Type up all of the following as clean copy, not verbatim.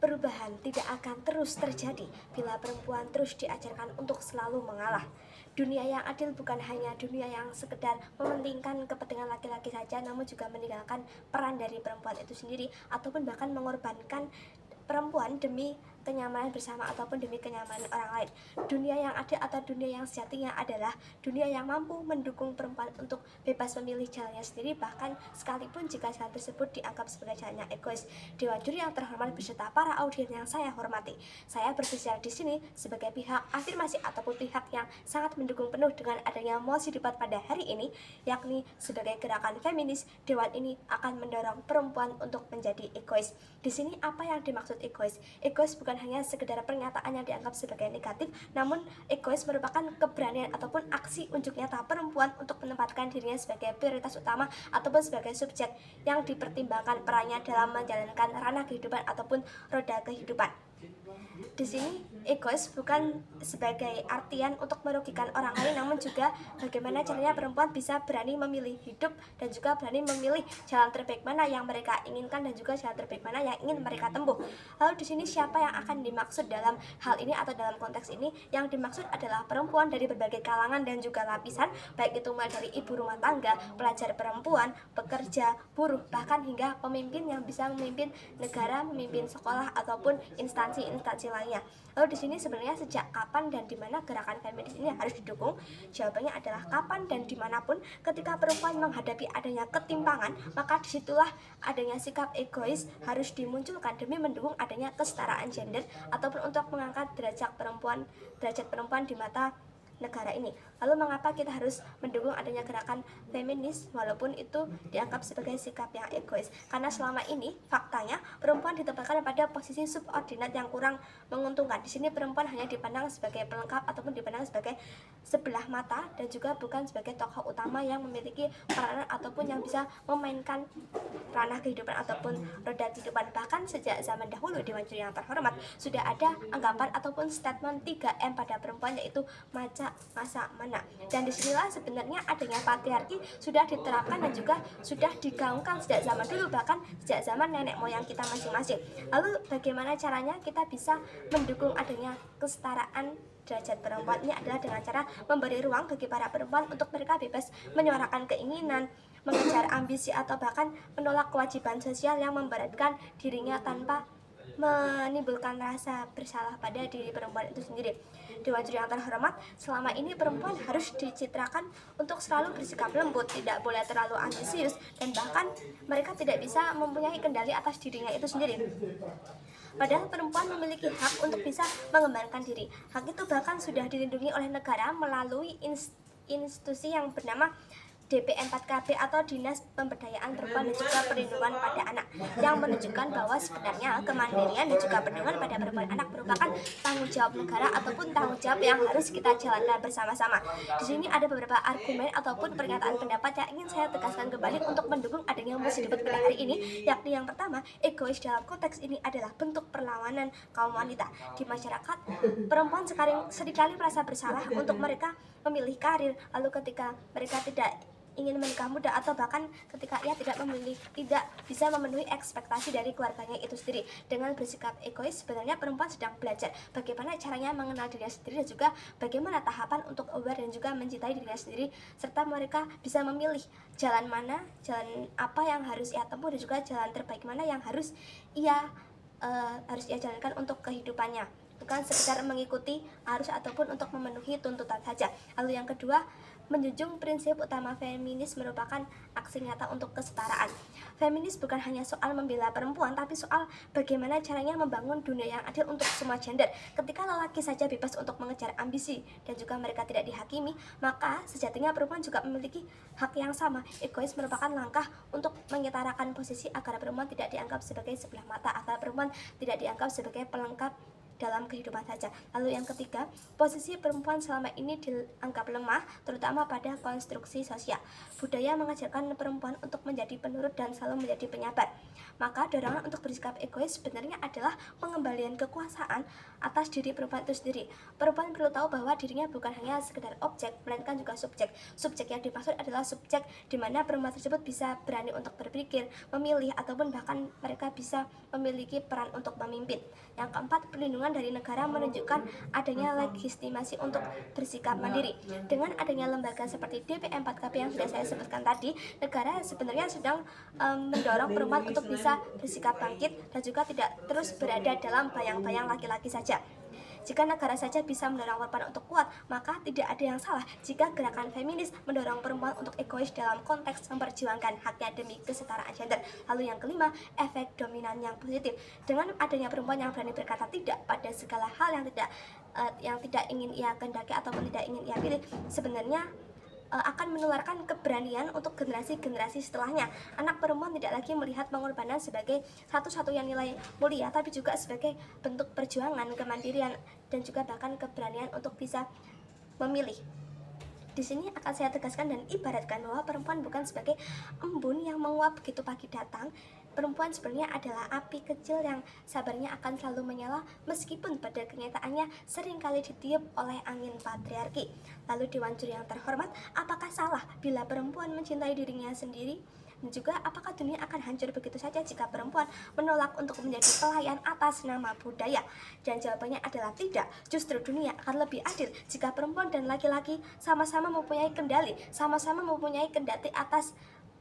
Perubahan tidak akan terus terjadi bila perempuan terus diajarkan untuk selalu mengalah. Dunia yang adil bukan hanya dunia yang sekedar mementingkan kepentingan laki-laki saja, namun juga meninggalkan peran dari perempuan itu sendiri, ataupun bahkan mengorbankan perempuan demi kenyamanan bersama ataupun demi kenyamanan orang lain. Dunia yang adil atau dunia yang sejatinya adalah dunia yang mampu mendukung perempuan untuk bebas memilih jalannya sendiri, bahkan sekalipun jika jalan tersebut dianggap sebagai jalan yang egois. Dewan juri yang terhormat beserta para audiens yang saya hormati, saya berbicara di sini sebagai pihak afirmasi ataupun pihak yang sangat mendukung penuh dengan adanya mosi debat pada hari ini, yakni sebagai gerakan feminis. Dewan ini akan mendorong perempuan untuk menjadi egois. Di sini apa yang dimaksud egois? Egois bukan hanya sekedar pernyataan yang dianggap sebagai negatif, namun egois merupakan keberanian ataupun aksi unjuk nyata perempuan untuk menempatkan dirinya sebagai prioritas utama ataupun sebagai subjek yang dipertimbangkan perannya dalam menjalankan ranah kehidupan ataupun roda kehidupan. Di sini egois bukan sebagai artian untuk merugikan orang lain, namun juga bagaimana caranya perempuan bisa berani memilih hidup dan juga berani memilih jalan terbaik mana yang mereka inginkan dan juga jalan terbaik mana yang ingin mereka tempuh. Lalu di sini siapa yang akan dimaksud dalam hal ini atau dalam konteks ini? Yang dimaksud adalah perempuan dari berbagai kalangan dan juga lapisan, baik itu mulai dari ibu rumah tangga, pelajar perempuan, pekerja, buruh, bahkan hingga pemimpin yang bisa memimpin negara, memimpin sekolah ataupun instansi lainnya. Lalu di sini sebenarnya sejak kapan dan di mana gerakan feminis ini harus didukung? Jawabannya adalah kapan dan dimanapun ketika perempuan menghadapi adanya ketimpangan, maka disitulah adanya sikap egois harus dimunculkan demi mendukung adanya kesetaraan gender ataupun untuk mengangkat derajat perempuan di mata negara ini. Lalu mengapa kita harus mendukung adanya gerakan feminis walaupun itu dianggap sebagai sikap yang egois? Karena selama ini faktanya perempuan ditempatkan pada posisi subordinat yang kurang menguntungkan. Di sini perempuan hanya dipandang sebagai pelengkap ataupun dipandang sebagai sebelah mata dan juga bukan sebagai tokoh utama yang memiliki peranan ataupun yang bisa memainkan ranah kehidupan ataupun roda kehidupan. Bahkan sejak zaman dahulu Dewan Juri yang terhormat sudah ada anggapan ataupun statement 3M pada perempuan, yaitu maca, masa, mana. Dan disinilah sebenarnya adanya patriarki sudah diterapkan dan juga sudah digaungkan sejak zaman dulu, bahkan sejak zaman nenek moyang kita masing-masing. Lalu bagaimana caranya kita bisa mendukung adanya kesetaraan derajat perempuan? Ini adalah dengan cara memberi ruang bagi para perempuan untuk mereka bebas menyuarakan keinginan, mengejar ambisi, atau bahkan menolak kewajiban sosial yang memberatkan dirinya tanpa menimbulkan rasa bersalah pada diri perempuan itu sendiri. Dewan Juri yang terhormat, selama ini perempuan harus dicitrakan untuk selalu bersikap lembut, tidak boleh terlalu ambisius, dan bahkan mereka tidak bisa mempunyai kendali atas dirinya itu sendiri. Padahal perempuan memiliki hak untuk bisa mengembangkan diri. Hak itu bahkan sudah dilindungi oleh negara melalui institusi yang bernama DP4KB atau Dinas Pemberdayaan Perempuan dan juga Perlindungan pada Anak, yang menunjukkan bahwa sebenarnya kemandirian dan juga perlindungan pada perempuan dan anak merupakan tanggung jawab negara ataupun tanggung jawab yang harus kita jalankan bersama-sama. Di sini ada beberapa argumen ataupun pernyataan pendapat yang ingin saya tegaskan kembali untuk mendukung adanya mosi debat pada hari ini, yakni yang pertama, egois dalam konteks ini adalah bentuk perlawanan kaum wanita di masyarakat. Perempuan seringkali merasa bersalah untuk mereka memilih karir, lalu ketika mereka tidak ingin menikah muda atau bahkan ketika ia tidak bisa memenuhi ekspektasi dari keluarganya itu sendiri. Dengan bersikap egois, sebenarnya perempuan sedang belajar bagaimana caranya mengenal dirinya sendiri dan juga bagaimana tahapan untuk aware dan juga mencintai dirinya sendiri, serta mereka bisa memilih jalan apa yang harus ia tempuh dan juga jalan terbaik mana yang harus ia jalankan untuk kehidupannya, bukan sekedar mengikuti arus ataupun untuk memenuhi tuntutan saja. Lalu yang kedua, menjunjung prinsip utama feminis merupakan aksi nyata untuk kesetaraan. Feminis bukan hanya soal membela perempuan, tapi soal bagaimana caranya membangun dunia yang adil untuk semua gender. Ketika lelaki saja bebas untuk mengejar ambisi dan juga mereka tidak dihakimi, maka sejatinya perempuan juga memiliki hak yang sama. Egois merupakan langkah untuk menyetarakan posisi agar perempuan tidak dianggap sebagai sebelah mata, agar perempuan tidak dianggap sebagai pelengkap dalam kehidupan saja. Lalu yang ketiga, posisi perempuan selama ini dianggap lemah, terutama pada konstruksi sosial. Budaya mengajarkan perempuan untuk menjadi penurut dan selalu menjadi penyabar. Maka dorongan untuk bersikap egois sebenarnya adalah pengembalian kekuasaan atas diri perempuan itu sendiri. Perempuan perlu tahu bahwa dirinya bukan hanya sekedar objek, melainkan juga subjek. Subjek yang dimaksud adalah subjek di mana perempuan tersebut bisa berani untuk berpikir, memilih, ataupun bahkan mereka bisa memiliki peran untuk memimpin. Yang keempat, perlindungan dari negara menunjukkan adanya legitimasi untuk bersikap mandiri. Dengan adanya lembaga seperti DP4KP yang sudah saya sebutkan tadi, negara sebenarnya sedang mendorong perempuan untuk bisa bersikap bangkit dan juga tidak terus berada dalam bayang-bayang laki-laki saja. Jika negara saja bisa mendorong perempuan untuk kuat, maka tidak ada yang salah jika gerakan feminis mendorong perempuan untuk egois dalam konteks memperjuangkan haknya demi kesetaraan gender. Lalu yang kelima, efek dominan yang positif. Dengan adanya perempuan yang berani berkata tidak pada segala hal yang tidak ingin ia kehendaki ataupun tidak ingin ia pilih, sebenarnya akan menularkan keberanian untuk generasi-generasi setelahnya. Anak perempuan tidak lagi melihat pengorbanan sebagai satu-satunya nilai mulia, tapi juga sebagai bentuk perjuangan, kemandirian, dan juga bahkan keberanian untuk bisa memilih. Di sini akan saya tegaskan dan ibaratkan bahwa perempuan bukan sebagai embun yang menguap begitu pagi datang. Perempuan sebenarnya adalah api kecil yang sabarnya akan selalu menyala meskipun pada kenyataannya seringkali ditiup oleh angin patriarki. Lalu Dewan Juri yang terhormat, apakah salah bila perempuan mencintai dirinya sendiri? Dan juga apakah dunia akan hancur begitu saja jika perempuan menolak untuk menjadi pelayan atas nama budaya? Dan jawabannya adalah tidak. Justru dunia akan lebih adil jika perempuan dan laki-laki sama-sama mempunyai kendali, sama-sama mempunyai kendati atas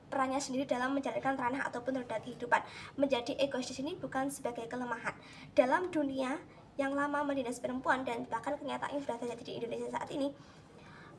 perannya sendiri dalam menjalankan ranah ataupun roda kehidupan. Menjadi egois di sini bukan sebagai kelemahan. Dalam dunia yang lama menindas perempuan dan bahkan kenyataannya sudah terjadi di Indonesia saat ini,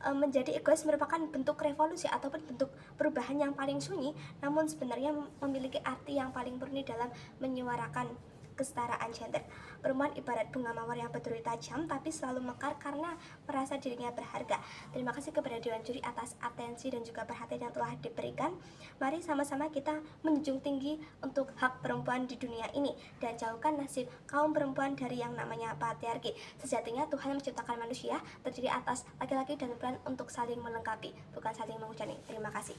menjadi egois merupakan bentuk revolusi ataupun bentuk perubahan yang paling sunyi, namun sebenarnya memiliki arti yang paling murni dalam menyuarakan kesetaraan gender. Perempuan ibarat bunga mawar yang berduri tajam tapi selalu mekar karena merasa dirinya berharga. Terima kasih kepada Dewan Juri atas atensi dan juga perhatian yang telah diberikan. Mari sama-sama kita menjunjung tinggi untuk hak perempuan di dunia ini dan jauhkan nasib kaum perempuan dari yang namanya patriarki. Sejatinya Tuhan menciptakan manusia terdiri atas laki-laki dan perempuan untuk saling melengkapi, bukan saling menghujani. Terima kasih.